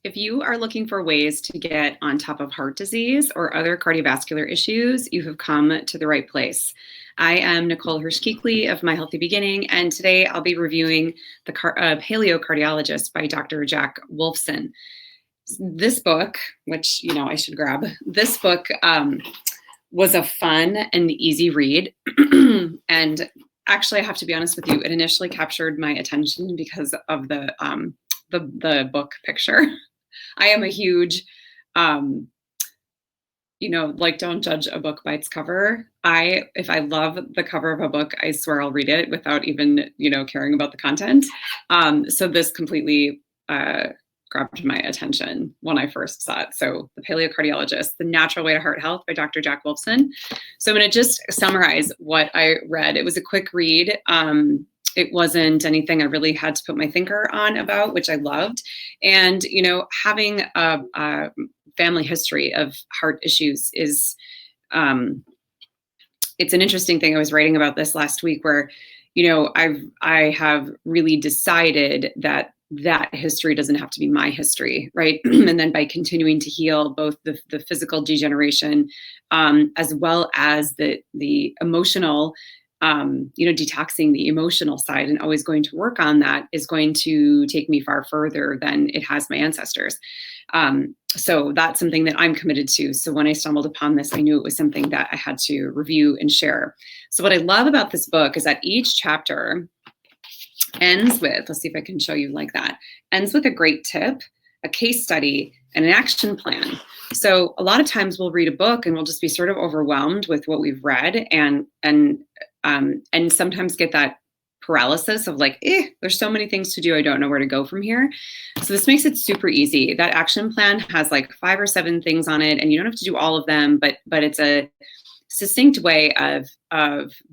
If you are looking for ways to get on top of heart disease or other cardiovascular issues, you have come to the right place. I am Nichole Hirsch Kuechle of My Healthy Beginning, and today I'll be reviewing the Paleo Cardiologist by Dr. Jack Wolfson. This book, which, I should grab, this book was a fun and easy read. And actually, I have to be honest with you, it initially captured my attention because of the book picture. I am a huge, don't judge a book by its cover. If I love the cover of a book, I swear I'll read it without even, caring about the content. So this completely grabbed my attention when I first saw it. So The Paleo Cardiologist, The Natural Way to Heart Health by Dr. Jack Wolfson. So I'm going to just summarize what I read. It was a quick read. It wasn't anything I really had to put my thinker on about, which I loved. And, having a family history of heart issues is, it's an interesting thing. I was writing about this last week where, I have really decided that history doesn't have to be my history, right? And then by continuing to heal both the physical degeneration, as well as the emotional, detoxing the emotional side and always going to work on that is going to take me far further than it has my ancestors. So that's something that I'm committed to. So when I stumbled upon this, I knew it was something that I had to review and share. So what I love about this book is that each chapter ends with, let's see if I can show you like that, ends with a great tip, a case study, and an action plan. So a lot of times we'll read a book and we'll just be sort of overwhelmed with what we've read and sometimes get that paralysis of like, there's so many things to do. I don't know where to go from here. So this makes it super easy. That action plan has like 5 or 7 things on it, and you don't have to do all of them, but it's a succinct way of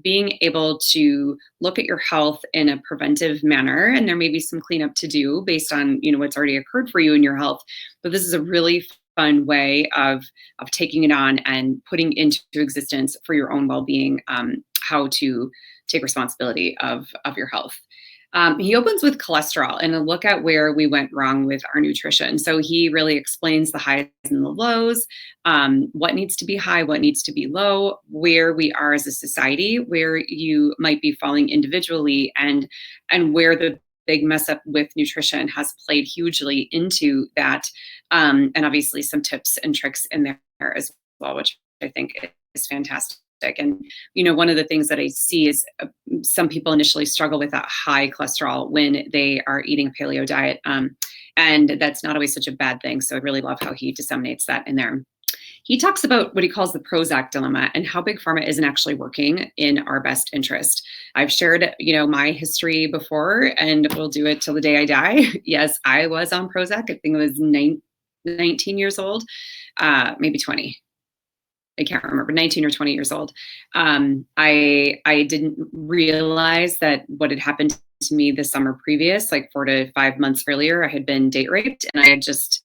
being able to look at your health in a preventive manner. And there may be some cleanup to do based on, what's already occurred for you in your health. But this is a really fun way of taking it on and putting into existence for your own well-being, how to take responsibility of your health. He opens with cholesterol and a look at where we went wrong with our nutrition. So he really explains the highs and the lows, what needs to be high, what needs to be low, where we are as a society, where you might be falling individually, and where the big mess up with nutrition has played hugely into that. And obviously some tips and tricks in there as well, which I think is fantastic. And, one of the things that I see is some people initially struggle with that high cholesterol when they are eating a paleo diet. And that's not always such a bad thing. So I really love how he disseminates that in there. He talks about what he calls the Prozac Dilemma and how big pharma isn't actually working in our best interest. I've shared, my history before, and we'll do it till the day I die. Yes, I was on Prozac. I think I was 19 years old, maybe 20. I can't remember, 19 or 20 years old. I didn't realize that what had happened to me the summer previous, like 4 to 5 months earlier, I had been date raped, and I had just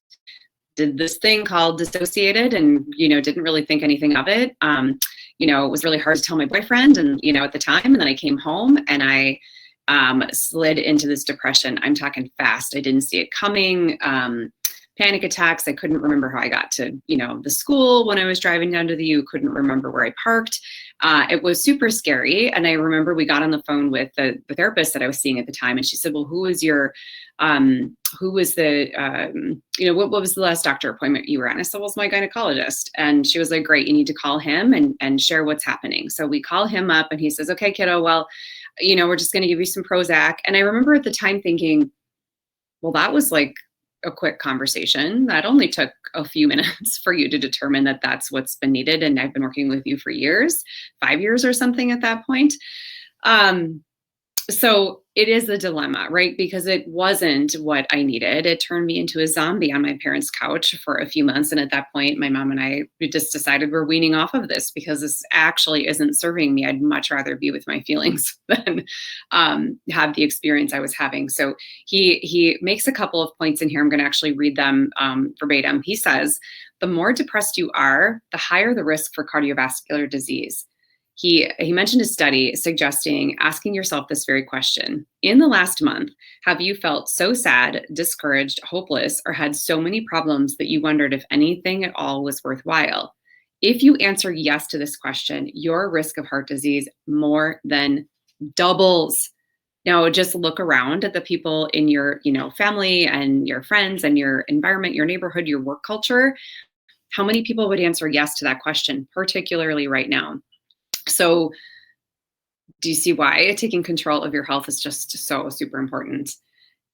did this thing called dissociated and, didn't really think anything of it. It was really hard to tell my boyfriend and, at the time, and then I came home and I slid into this depression. I'm talking fast. I didn't see it coming. Panic attacks. I couldn't remember how I got to, the school when I was driving down to the U, couldn't remember where I parked. It was super scary. And I remember we got on the phone with the therapist that I was seeing at the time. And she said, well, what was the last doctor appointment you were at? And I said, well, it's my gynecologist. And she was like, great, you need to call him and share what's happening. So we call him up and he says, okay, kiddo, well, we're just going to give you some Prozac. And I remember at the time thinking, well, that was like a quick conversation. That only took a few minutes for you to determine that that's what's been needed. And I've been working with you for years, 5 years or something at that point. So it is a dilemma, right? Because it wasn't what I needed. It turned me into a zombie on my parents' couch for a few months. And at that point, my mom and I just decided we're weaning off of this because this actually isn't serving me. I'd much rather be with my feelings than have the experience I was having. So he makes a couple of points in here. I'm going to actually read them verbatim. He says, the more depressed you are, the higher the risk for cardiovascular disease. He mentioned a study suggesting asking yourself this very question. In the last month, have you felt so sad, discouraged, hopeless, or had so many problems that you wondered if anything at all was worthwhile? If you answer yes to this question, your risk of heart disease more than doubles. Now, just look around at the people in your, family and your friends and your environment, your neighborhood, your work culture. How many people would answer yes to that question, particularly right now? So, do you see why taking control of your health is just so super important?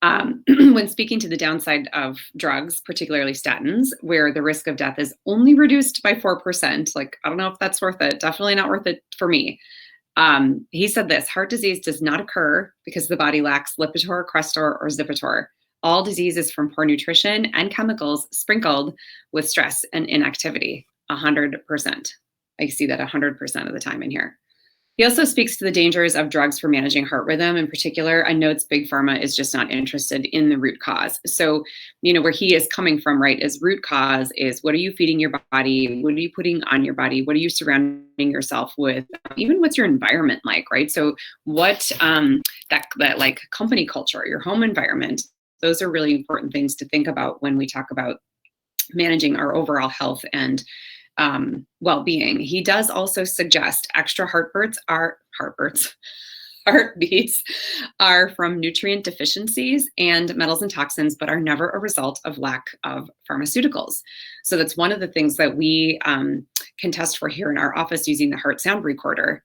When speaking to the downside of drugs, particularly statins, where the risk of death is only reduced by 4%, like, I don't know if that's worth it. Definitely not worth it for me. He said this: heart disease does not occur because the body lacks Lipitor, Crestor, or Zipitor. All disease is from poor nutrition and chemicals sprinkled with stress and inactivity. 100%. I see that 100% of the time in here. He also speaks to the dangers of drugs for managing heart rhythm in particular, and notes big pharma is just not interested in the root cause. So, where he is coming from, right, is root cause is what are you feeding your body? What are you putting on your body? What are you surrounding yourself with? Even what's your environment like, right? So what that like company culture, your home environment, those are really important things to think about when we talk about managing our overall health and well-being. He does also suggest extra heartbeats are from nutrient deficiencies and metals and toxins, but are never a result of lack of pharmaceuticals. So that's one of the things that we can test for here in our office using the heart sound recorder.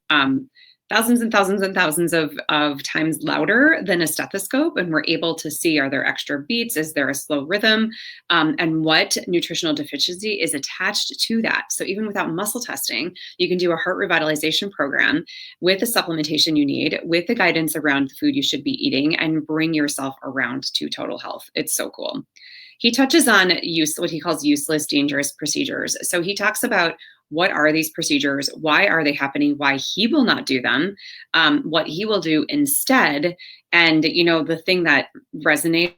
Thousands and thousands and thousands of times louder than a stethoscope. And we're able to see, are there extra beats? Is there a slow rhythm? And what nutritional deficiency is attached to that? So even without muscle testing, you can do a heart revitalization program with the supplementation you need, with the guidance around the food you should be eating, and bring yourself around to total health. It's so cool. He touches on what he calls useless, dangerous procedures. So he talks about what are these procedures? Why are they happening? Why he will not do them? What he will do instead? And, the thing that resonates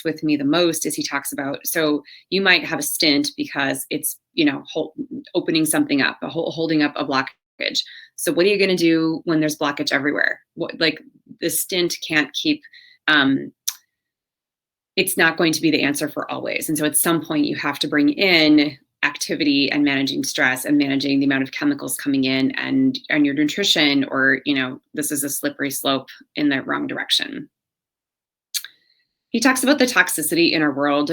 with me the most is he talks about, so you might have a stint because it's, opening something up, holding up a blockage. So what are you going to do when there's blockage everywhere? The stint can't keep, it's not going to be the answer for always. And so at some point you have to bring in activity and managing stress and managing the amount of chemicals coming in and your nutrition, or, this is a slippery slope in the wrong direction. He talks about the toxicity in our world.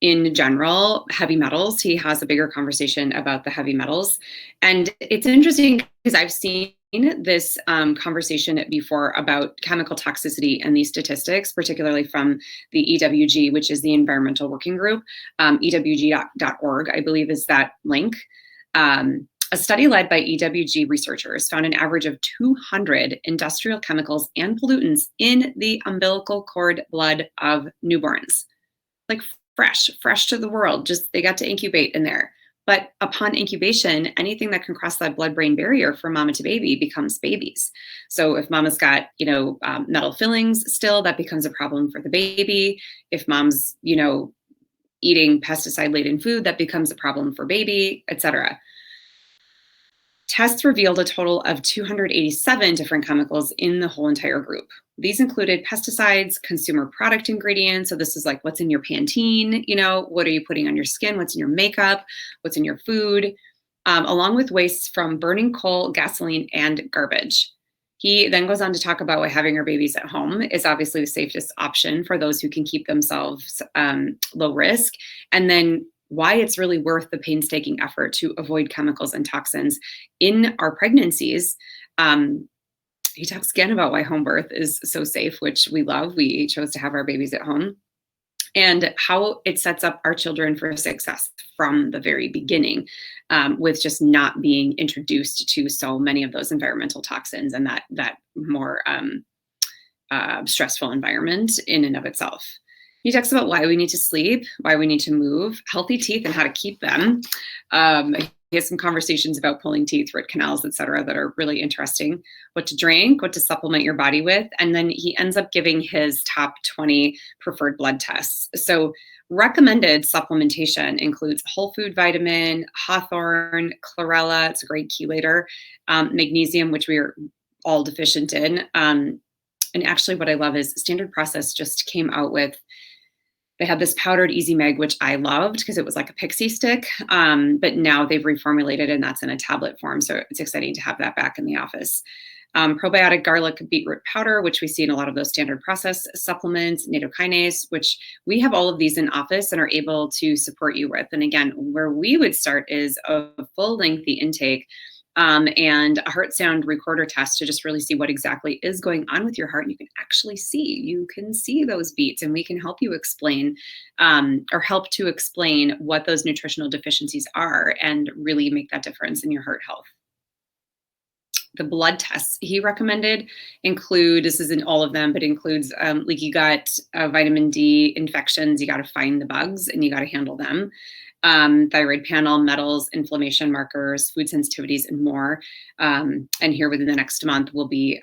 In general, heavy metals. He has a bigger conversation about the heavy metals. And it's interesting because I've seen this conversation before about chemical toxicity and these statistics, particularly from the EWG, which is the Environmental Working Group. EWG.org, I believe, is that link. A study led by EWG researchers found an average of 200 industrial chemicals and pollutants in the umbilical cord blood of newborns. Like fresh to the world, just they got to incubate in there. But upon incubation, anything that can cross that blood-brain barrier from mama to baby becomes babies. So if mama's got, metal fillings still, that becomes a problem for the baby. If mom's, eating pesticide-laden food, that becomes a problem for baby, etc. Tests revealed a total of 287 different chemicals in the whole entire group. These included pesticides, consumer product ingredients. So this is like what's in your Pantene, what are you putting on your skin, what's in your makeup, what's in your food, along with wastes from burning coal, gasoline, and garbage. He then goes on to talk about why having our babies at home is obviously the safest option for those who can keep themselves low risk. And then why it's really worth the painstaking effort to avoid chemicals and toxins in our pregnancies. He talks again about why home birth is so safe, which we love. We chose to have our babies at home, and how it sets up our children for success from the very beginning, with just not being introduced to so many of those environmental toxins and that more stressful environment in and of itself. He talks about why we need to sleep, why we need to move, healthy teeth and how to keep them. has some conversations about pulling teeth, root canals, et cetera, that are really interesting. What to drink, what to supplement your body with. And then he ends up giving his top 20 preferred blood tests. So recommended supplementation includes whole food vitamin, hawthorne, chlorella, it's a great chelator, magnesium, which we are all deficient in. And actually what I love is Standard Process just came out with, they had this powdered Easy Meg, which I loved because it was like a pixie stick, but now they've reformulated and that's in a tablet form. So it's exciting to have that back in the office. Probiotic garlic beetroot powder, which we see in a lot of those Standard Process supplements, nattokinase, which we have all of these in office and are able to support you with. And again, where we would start is a full lengthy intake and a heart sound recorder test to just really see what exactly is going on with your heart. And you can actually see, those beats, and we can help you explain or help to explain what those nutritional deficiencies are and really make that difference in your heart health. The blood tests he recommended include, this isn't all of them, but includes leaky gut, vitamin D infections. You got to find the bugs and you got to handle them. Thyroid panel, metals, inflammation markers, food sensitivities, and more. And here within the next month, we'll be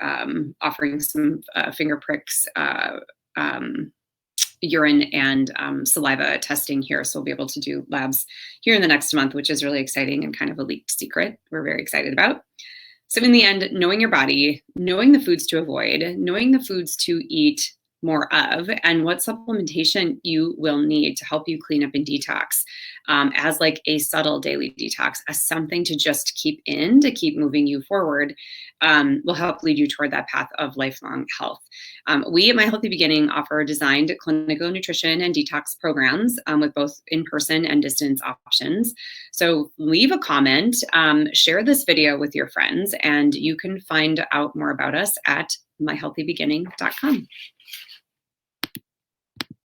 offering some finger pricks, urine and saliva testing here. So we'll be able to do labs here in the next month, which is really exciting and kind of a leaked secret we're very excited about. So in the end, knowing your body, knowing the foods to avoid, knowing the foods to eat more of, and what supplementation you will need to help you clean up and detox as like a subtle daily detox, as something to just keep in, to keep moving you forward, will help lead you toward that path of lifelong health. We at My Healthy Beginning offer designed clinical nutrition and detox programs with both in-person and distance options. So leave a comment, share this video with your friends, and you can find out more about us at myhealthybeginning.com.